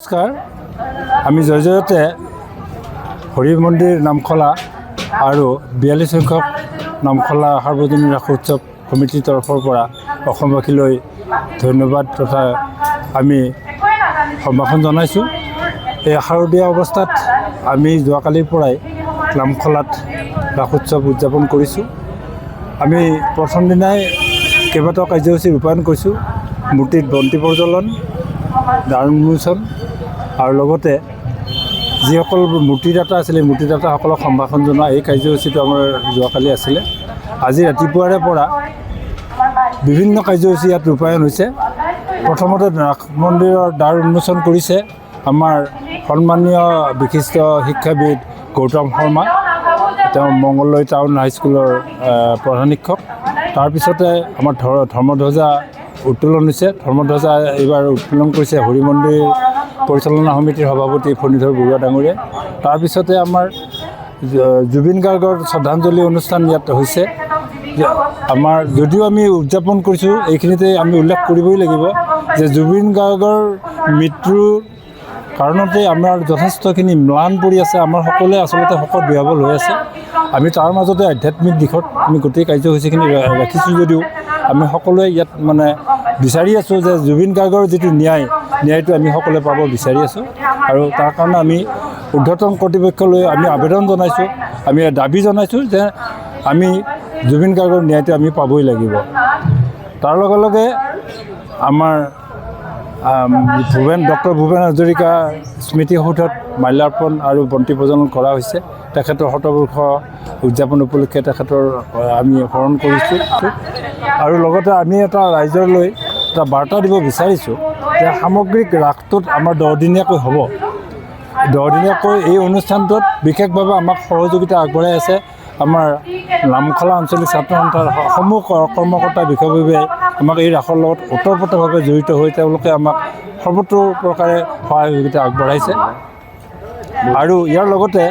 নমস্কাৰ, আমি জয়জয়তে হৰি মন্দিৰ নামখলা আৰু 42 সংখ্যক নামখলা সাৰ্বজনীন ৰাস উৎসৱ সমিতিৰ তৰফৰ পৰা অসমবাসীলৈ ধন্যবাদ তথা আমি সম্ভাষণ জনাইছোঁ। এই শাৰদীয় অৱস্থাত আমি যোৱাকালিৰ পৰাই নামখলাত ৰাস উৎসৱ উদযাপন কৰিছোঁ। আমি প্ৰথম দিনাই কেইবাটাও কাৰ্যসূচী ৰূপায়ণ কৰিছোঁ। মূৰ্তিত বন্তি প্ৰজ্বলন, দ্বাৰ উন্মোচন আৰু লগতে যিসকল মূৰ্তিদাতা আছিলে মূৰ্তিদাতাসকলক সম্ভাষণ জনোৱা এই কাৰ্যসূচীটো আমাৰ যোৱাকালি আছিলে। আজি ৰাতিপুৱাৰে পৰা বিভিন্ন কাৰ্যসূচী ইয়াত ৰূপায়ণ হৈছে। প্ৰথমতে ৰাস মন্দিৰৰ দ্বাৰ উন্মোচন কৰিছে আমাৰ সন্মানীয় বিশিষ্ট শিক্ষাবিদ গৌতম শৰ্মা, তেওঁ মংগলদৈ টাউন হাইস্কুলৰ প্ৰধান শিক্ষক। তাৰপিছতে আমাৰ ধৰ্মধ্বজা উত্তোলন হৈছে। ধৰ্মধ্বজা এইবাৰ উত্তোলন কৰিছে হৰি মন্দিৰ পৰিচালনা সমিতিৰ সভাপতি ফণীধৰ বৰুৱা ডাঙৰীয়াই। তাৰপিছতে আমাৰ জুবিন গাৰ্গৰ শ্ৰদ্ধাঞ্জলি অনুষ্ঠান ইয়াত হৈছে। আমাৰ যদিও আমি উদযাপন কৰিছোঁ, এইখিনিতে আমি উল্লেখ কৰিবই লাগিব যে জুবিন গাৰ্গৰ মৃত্যুৰ কাৰণতে আমাৰ যথেষ্টখিনি ম্লান পৰি আছে। আমাৰ সকলোৱে আচলতে শোকত বিহ্বল হৈ আছে। আমি তাৰ মাজতে আধ্যাত্মিক দিশত আমি গোটেই কাৰ্যসূচীখিনি ৰাখিছোঁ যদিও আমি সকলোৱে ইয়াত বিচাৰি আছোঁ যে জুবিন গাৰ্গৰ যিটো ন্যায়টো আমি সকলোৱে পাব বিচাৰি আছোঁ। আৰু তাৰ কাৰণে আমি ঊৰ্ধ্বতন কৰ্তৃপক্ষলৈ আমি আবেদন জনাইছোঁ, আমি দাবী জনাইছোঁ যে আমি জুবিন গাৰ্গৰ ন্যায়টো আমি পাবই লাগিব। তাৰ লগে লগে আমাৰ ডক্টৰ ভূপেন হাজৰিকা স্মৃতিসৌধত মাল্যাৰ্পণ আৰু বন্তি প্ৰজ্বলন কৰা হৈছে। তেখেতৰ শতবৰ্ষ উদযাপন উপলক্ষে তেখেতৰ আমি স্মৰণ কৰিছোঁ। আৰু লগতে আমি এটা ৰাইজলৈ এটা বাৰ্তা দিব বিচাৰিছোঁ যে সামগ্ৰিক ৰাসটোত আমাৰ 10 দিনীয়াকৈ হ'ব। 10 দিনীয়াকৈ এই অনুষ্ঠানটোত বিশেষভাৱে আমাক সহযোগিতা আগবঢ়াই আছে আমাৰ নামখলা আঞ্চলিক ছাত্ৰ সন্থাৰ সমূহ কৰ্মকৰ্তা বিষয়ববীয়াই আমাক এই ৰাসৰ লগত ওতঃপ্ৰোতভাৱে জড়িত হৈ তেওঁলোকে আমাক সৰ্বত্ৰ প্ৰকাৰে সহায় সহযোগিতা আগবঢ়াইছে। আৰু ইয়াৰ লগতে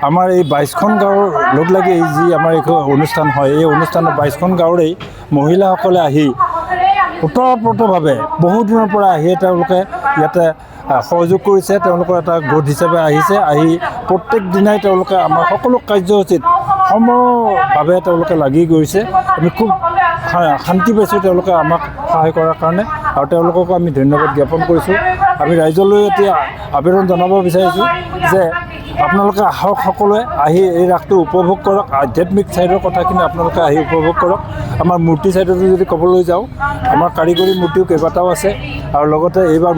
আমাৰ এই 22খন গাঁৱৰ লগ লাগি যি আমাৰ এই অনুষ্ঠান হয়, এই অনুষ্ঠানত 22খন গাঁৱৰেই মহিলাসকলে আহি ওতঃপ্ৰোতভাৱে বহুদিনৰ পৰা আহি তেওঁলোকে ইয়াতে সহযোগ কৰিছে। তেওঁলোকৰ এটা গোট হিচাপে আহি প্ৰত্যেক দিনাই তেওঁলোকে আমাৰ সকলো কাৰ্যসূচীত সমভাৱে তেওঁলোকে লাগি গৈছে। আমি খুব শান্তি পাইছোঁ তেওঁলোকে আমাক সহায় কৰাৰ কাৰণে, আৰু তেওঁলোককো আমি ধন্যবাদ জ্ঞাপন কৰিছোঁ। আমি ৰাইজলৈ এতিয়া আবেদন জনাব বিচাৰিছোঁ যে আপোনালোকে আহক, সকলোৱে আহি এই ৰাসটো উপভোগ কৰক। আধ্যাত্মিক ছাইডৰ কথাখিনি আপোনালোকে আহি উপভোগ কৰক। আমাৰ মূৰ্তি ছাইডতো যদি ক'বলৈ যাওঁ, আমাৰ কাৰিকৰী মূৰ্তিও কেইবাটাও আছে। আৰু লগতে এইবাৰ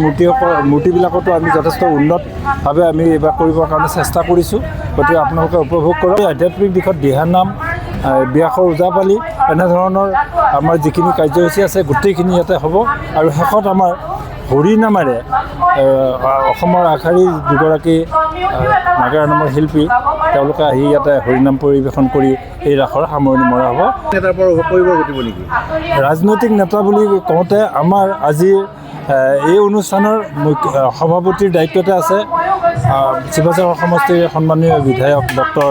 মূৰ্তিবিলাকতো আমি যথেষ্ট উন্নতভাৱে আমি এইবাৰ কৰিবৰ কাৰণে চেষ্টা কৰিছোঁ। গতিকে আপোনালোকে উপভোগ কৰক। আধ্যাত্মিক দিশত দিহানাম, ব্যাসৰ ওজাপালি এনেধৰণৰ আমাৰ যিখিনি কাৰ্যসূচী আছে গোটেইখিনি ইয়াতে হ'ব। আৰু শেষত আমাৰ হৰি নামেৰে অসমৰ আগশাৰীৰ দুগৰাকী নাগাৰা নামৰ শিল্পী তেওঁলোকে আহি ইয়াতে হৰিনাম পৰিৱেশন কৰি এই ৰাসৰ সামৰণি মৰা হ'ব। ৰাজনৈতিক নেতা বুলি কওঁতে আমাৰ আজিৰ এই অনুষ্ঠানৰ সভাপতিৰ দায়িত্বতে আছে শিৱসাগৰ সমষ্টিৰ সন্মানীয় বিধায়ক ডক্টৰ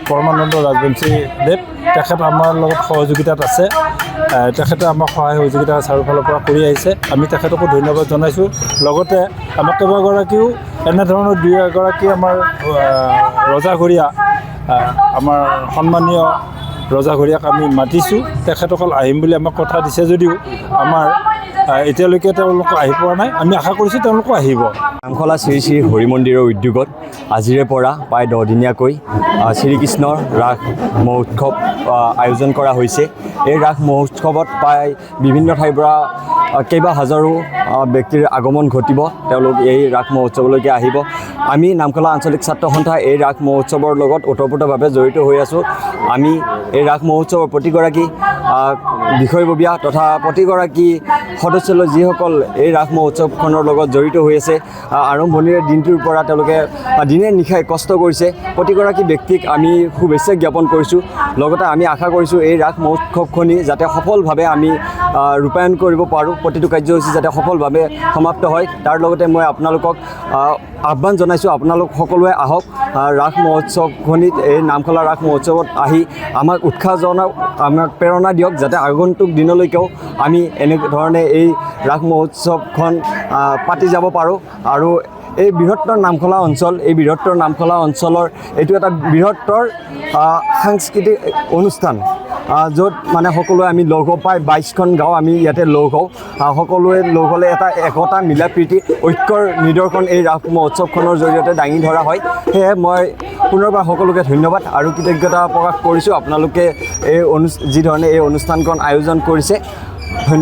পৰমানন্দ ৰাজবংশীদেৱ। তেখেত আমাৰ লগত সহযোগিতাত আছে। তেখেতে আমাক সহায় সহযোগিতা চাৰিওফালৰ পৰা কৰি আহিছে। আমি তেখেতকো ধন্যবাদ জনাইছোঁ। লগতে আমাৰ কেইবাগৰাকীও এনেধৰণৰ 2 আমাৰ ৰজাঘৰীয়া আমাৰ সন্মানীয় ৰজাঘৰীয়াক আমি মাতিছোঁ। তেখেতসকল আহিম বুলি আমাক কথা দিছে যদিও আমাৰ এতিয়ালৈকে তেওঁলোক আহি পোৱা নাই। আমি আশা কৰিছোঁ তেওঁলোকো আহিব। নামখলা শ্ৰী শ্ৰী হৰি মন্দিৰৰ উদ্যোগত আজিৰে পৰা প্ৰায় 10 দিনীয়াকৈ শ্ৰীকৃষ্ণৰ ৰাস মহোৎসৱ আয়োজন কৰা হৈছে। এই ৰাস মহোৎসৱত প্ৰায় বিভিন্ন ঠাইৰ পৰা কেইবা হাজাৰো ব্যক্তিৰ আগমন ঘটিব। তেওঁলোক এই ৰাস মহোৎসৱলৈকে আহিব। আমি নামখলা আঞ্চলিক ছাত্ৰ সন্থা এই ৰাস মহোৎসৱৰ লগত ওতঃপ্ৰোতভাৱে জড়িত হৈ আছোঁ। আমি এই ৰাস মহোৎসৱৰ প্ৰতিগৰাকী বিষয়ববীয়া তথা প্ৰতিগৰাকী সদস্যলৈ যিসকল এই ৰাস মহোৎসৱখনৰ লগত জড়িত হৈ আছে, আৰম্ভণিৰ দিনটোৰ পৰা তেওঁলোকে দিনে নিশাই কষ্ট কৰিছে। প্ৰতিগৰাকী ব্যক্তিক আমি শুভেচ্ছা জ্ঞাপন কৰিছোঁ। লগতে আমি আশা কৰিছোঁ এই ৰাস মহোৎসৱখনি যাতে সফলভাৱে আমি ৰূপায়ণ কৰিব পাৰোঁ, প্ৰতিটো কাৰ্যসূচী যাতে সফলভাৱে সমাপ্ত হয়। তাৰ লগতে মই আপোনালোকক আহ্বান জনাইছোঁ, আপোনালোক সকলোৱে আহক ৰাস মহোৎসৱখনিত, এই নামখলা ৰাস মহোৎসৱত আহি আমাক উৎসাহ জনাওক, আমাক প্ৰেৰণা দিয়ক যাতে আগন্তুক দিনলৈকেও আমি এনেধৰণে এই ৰাস মহোৎসৱখন পাতি যাব পাৰোঁ আৰু এই বৃহত্তৰ নামখলা অঞ্চল, এই বৃহত্তৰ নামখলা অঞ্চলৰ এইটো এটা বৃহত্তৰ সাংস্কৃতিক অনুষ্ঠান, য'ত মানে সকলোৱে আমি লগ হওঁ। প্ৰায় 22খন গাঁও আমি ইয়াতে লগ হওঁ। সকলোৱে লগ হ'লে এটা একতা মিলা প্ৰীতি ঐক্যৰ নিদৰ্শন এই ৰাস মহোৎসৱখনৰ জৰিয়তে দাঙি ধৰা হয়। সেয়ে মই পুনৰবাৰ সকলোকে ধন্যবাদ আৰু কৃতজ্ঞতা প্ৰকাশ কৰিছোঁ আপোনালোকে যি ধৰণে এই অনুষ্ঠানখন আয়োজন কৰিছে। ধন্যবাদ।